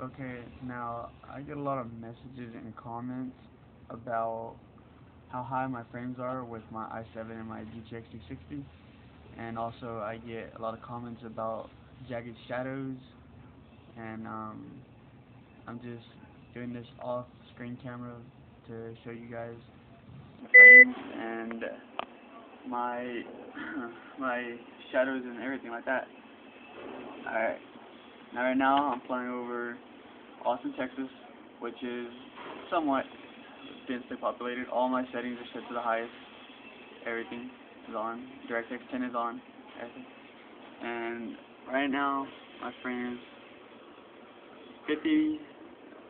Okay, now I get a lot of messages and comments about how high my frames are with my i7 and my GTX 360, and also I get a lot of comments about jagged shadows, and I'm just doing this off-screen camera to show you guys the frames and my my shadows and everything like that. Alright. Now right now I'm flying over Austin, Texas, which is somewhat densely populated. All my settings are set to the highest. Everything is on. DirectX 10 is on. Everything. And right now my frames 50,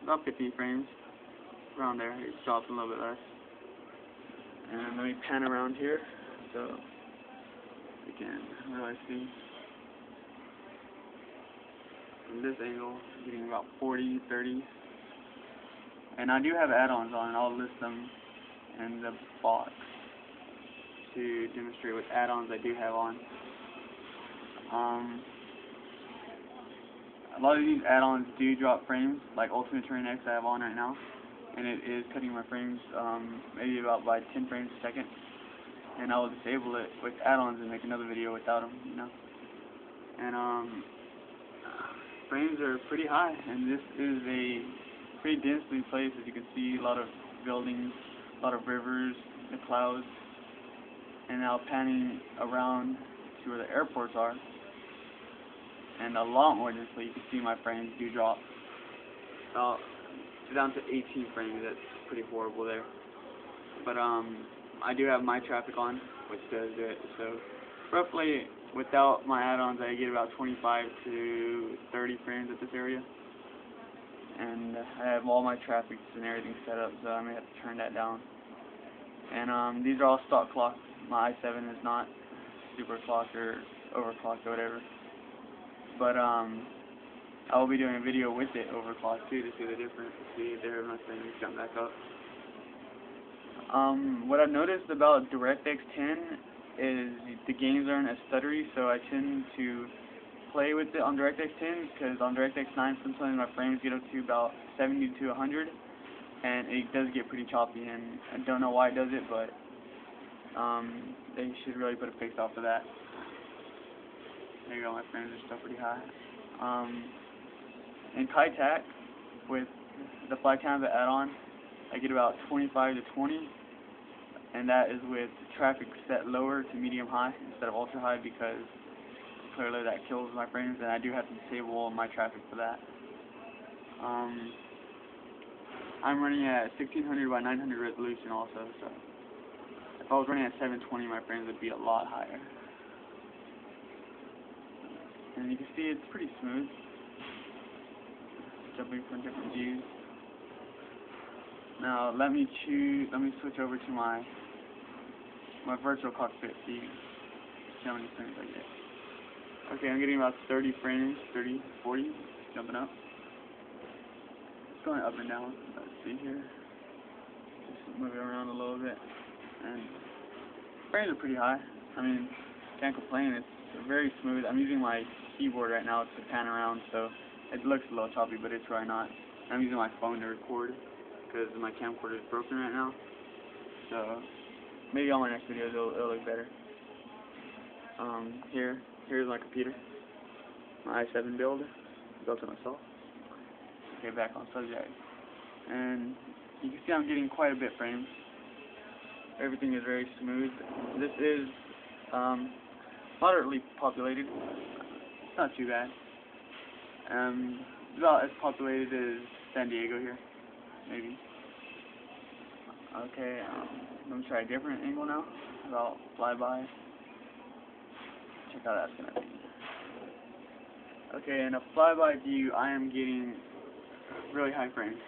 about 50 frames, around there. It drops a little bit less. And let me pan around here so you can really see. From this angle, getting about 40, 30. And I do have add-ons on, and I'll list them in the box to demonstrate what add-ons I do have on. A lot of these add-ons do drop frames, like Ultimate Terrain X I have on right now, and it is cutting my frames maybe about by 10 frames a second. And I will disable it with add-ons and make another video without them, you know. And frames are pretty high, and this is a pretty densely placed. As you can see, a lot of buildings, a lot of rivers, the clouds, and now panning around to where the airports are, and a lot more densely. You can see my frames do drop about down to 18 frames. That's pretty horrible there. But I do have my traffic on, which does it. So roughly, without my add-ons, I get about 25 to 30 frames at this area. And I have all my traffics and everything set up, so I may have to turn that down. And these are all stock clocks. My i7 is not superclocked or overclocked or whatever. But I will be doing a video with it overclocked too to see the difference. See, there my frames jump back up. What I've noticed about DirectX 10 is the games aren't as stuttery, so I tend to play with it on DirectX 10, because on DirectX 9 sometimes my frames get up to about 70 to 100, and it does get pretty choppy, and I don't know why it does it, but they should really put a fix off of that. There you go, my frames are still pretty high. In Antec, with the flight times add-on, I get about 25 to 20, and that is with traffic set lower to medium-high instead of ultra-high, because clearly that kills my frames, and I do have to disable all my traffic for that. I'm running at 1600 by 900 resolution also, so if I was running at 720, my frames would be a lot higher. And you can see it's pretty smooth, jumping from different views. Now let me switch over to my virtual cockpit view. See how many frames I get. Okay, I'm getting about 30 frames, 30, 40, jumping up. It's going up and down. Let's see here. Just moving around a little bit. And frames are pretty high. I mean, can't complain. It's very smooth. I'm using my keyboard right now to pan around, so it looks a little choppy, but it's really not. I'm using my phone to record, because my camcorder is broken right now. So maybe on my next videos it'll look better. Here's my computer, my i7 build, built it myself. Okay, back on subject, and you can see I'm getting quite a bit frames. Everything is very smooth. This is moderately populated. It's not too bad. About as populated as San Diego here, maybe. Okay, let me try a different angle now. About flyby. Check out how that's gonna be. Okay, in a flyby view, I am getting really high frames.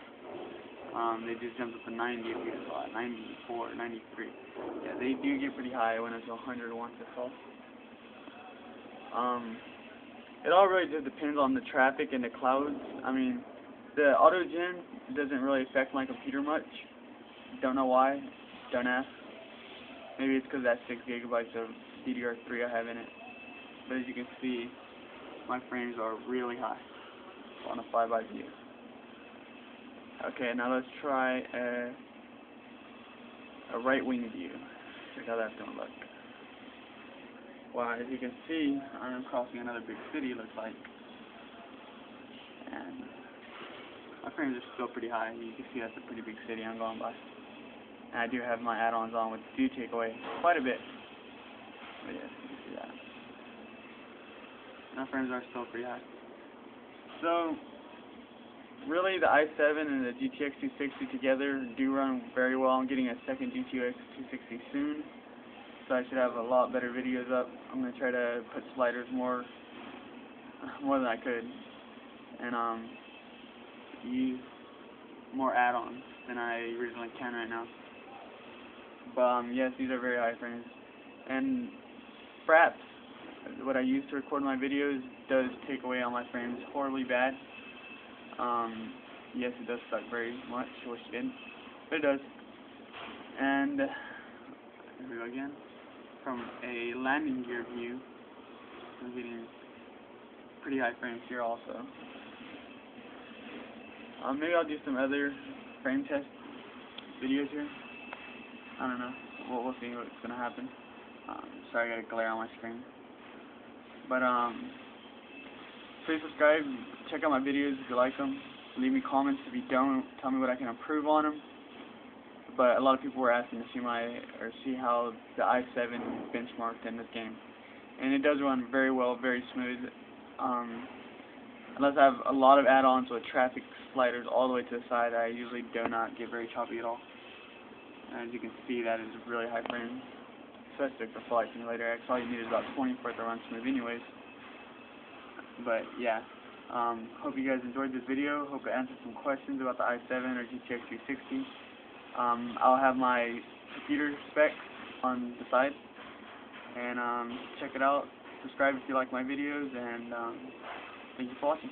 They just jumped up to 90 if you saw it, 94, 93. Yeah, they do get pretty high. I went up to 100 once I saw. It all really just depends on the traffic and the clouds. I mean, the auto gen doesn't really affect my computer much. Don't know why. Don't ask. Maybe it's because that 6 gigabytes of DDR3 I have in it. But as you can see, my frames are really high on a flyby view. Okay, now let's try a right wing view. Check how that's gonna look. Well, as you can see, I'm crossing another big city, looks like. And my frames are still pretty high. You can see that's a pretty big city I'm going by. And I do have my add-ons on, which do take away quite a bit. But yes, you can see that. My frames are still pretty high. So, really, the i7 and the GTX 260 together do run very well. I'm getting a second GTX 260 soon, so I should have a lot better videos up. I'm going to try to put sliders more than I could, and use more add-ons than I originally can right now. But yes, these are very high frames, and perhaps what I use to record my videos does take away on my frames horribly bad. Yes, it does suck very much. I wish it didn't, but it does. And here we go again. From a landing gear view, I'm getting pretty high frames here also. Maybe I'll do some other frame test videos here. I don't know. We'll see what's gonna happen. Sorry, I got a glare on my screen. But please subscribe. Check out my videos if you like them. Leave me comments if you don't. Tell me what I can improve on them. But a lot of people were asking to see how the i7 benchmarked in this game, and it does run very well, very smooth. Unless I have a lot of add-ons with traffic sliders all the way to the side, I usually do not get very choppy at all. And as you can see, that is really high frames, especially for Flight Simulator X. All you need is about 20 for it to run smooth anyways. But yeah, hope you guys enjoyed this video. Hope it answered some questions about the i7 or GTX 360. I'll have my computer specs on the side, and check it out. Subscribe if you like my videos, and thank you for watching.